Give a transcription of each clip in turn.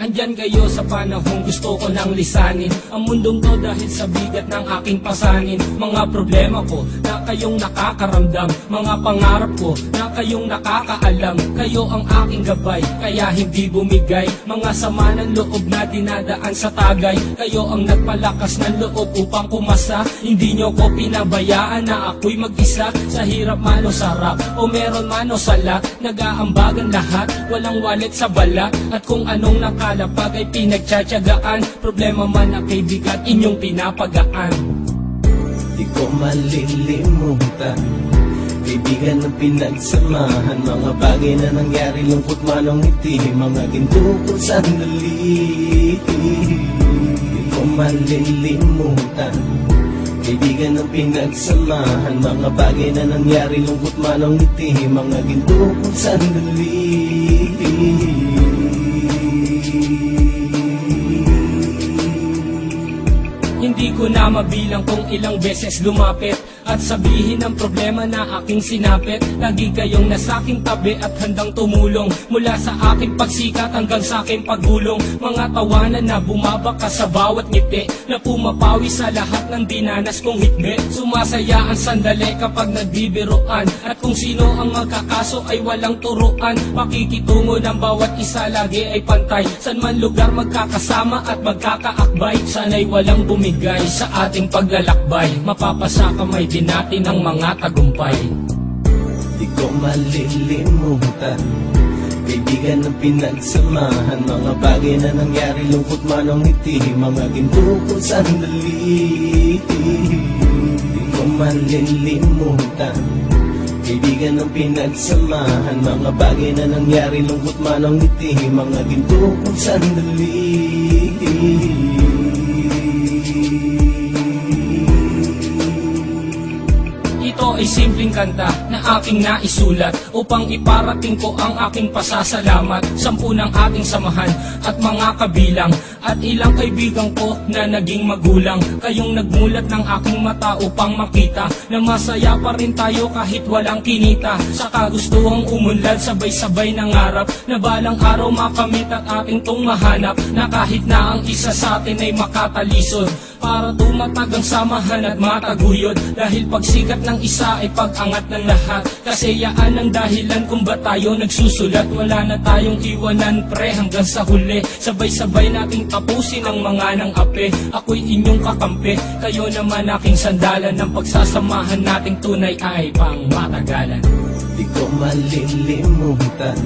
nandyan kayo sa panahong gusto ko nang lisanin ang mundong to dahil sa bigat ng aking pasanin. Mga problema ko na kayong nakakaramdam, mga pangarap ko na kayong nakakaalam. Kayo ang aking gabay, kaya hindi bumigay. Mga sama ng loob na dinadaan sa tagay, kayo ang nagpalakas ng loob upang kumasa. Hindi nyo ko pinabayaan na ako'y mag-isa. Sa hirap man o sarap, o meron man o sala, nag-aambagan lahat, walang walit sa bala. At kung anong nakalapag ay pinagtsatsagaan, problema man na kay bigat inyong pinapagaan. Di ko malilimutan, kaibigan ng pinagsamahan, mga bagay na nangyari, lungkot man o ngiti, mga ginto kong sandali. Di ko malilimutan, kaibigan ng pinagsamahan, mga bagay na nangyari, lungkot man o ngiti, mga ginto kong sandali. Hindi ko na mabilang kung ilang beses lumapit at sabihin ang problema na aking sinapit. Lagi kayong nasa aking tabi at handang tumulong, mula sa aking pagsikat hanggang sa aking paggulong. Mga tawanan na bumabaka sa bawat ngiti, na pumapawi sa lahat ng dinanas kong hitme. Sumasaya ang sandali kapag nagbibiroan, at kung sino ang magkakaso ay walang turuan. Pakikitungo ng bawat isa lagi ay pantay, san man lugar magkakasama at magkakaakbay. Sana'y walang bumigay sa ating paglalakbay, mapapasa kamay din natin ang mga tagumpay. Di ko malilimutan, kaibigan ng pinagsamahan, mga bagay na nangyari, lungkot man o ngiti, mga ginto kong sandali. Di ko malilimutan, kaibigan ng pinagsamahan, mga bagay na nangyari, lungkot man o ngiti, mga ginto kong sandali. Ito ay simpleng kanta na aking naisulat upang iparating ko ang aking pasasalamat. 10 ng ating samahan at mga kabilang, at ilang kaibigan ko na naging magulang. Kayong nagmulat ng aking mata upang makita na masaya pa rin tayo kahit walang kinita. Sa kagustuhang umunlad, sabay-sabay nangarap na balang araw makamit at ating tong mahanap, na kahit na ang isa sa atin ay makatalisod, para tumatag ang samahan at mataguyod. Dahil pagsikat ng isa ay pag-angat ng lahat, kasi yaan ang dahilan kung ba tayo nagsusulat. Wala na tayong iwanan pre hanggang sa huli, sabay-sabay nating tapusin ang mga nang ape. Ako'y inyong kakampi, kayo naman aking sandalan, ng pagsasamahan nating tunay ay pang matagalan. Di ko malilimutan,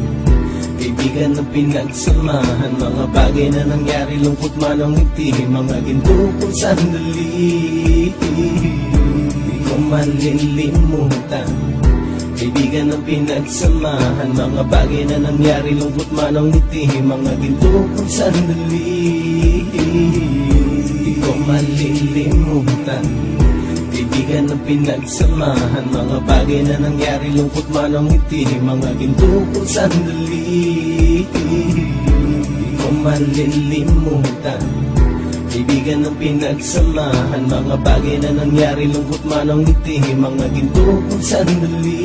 kaibigan ng pinagsamahan, mga bagay na nangyari, lungkot man o ngiti, mga ginto kong sandali. Di ko malilimutan, kaibigan ng pinagsamahan, mga bagay na nangyari, lungkot man o ngiti, mga ginto kong sandali. Di ko malilimutan, kaibigan ng pinagsamahan, mga bagay na nangyari, lungkot man o ngiti, mga ginto kong sandali. Di ko malilimutan, kaibigan ng pinagsamahan, mga bagay na nangyari, lungkot man o ngiti, mga ginto kong sandali.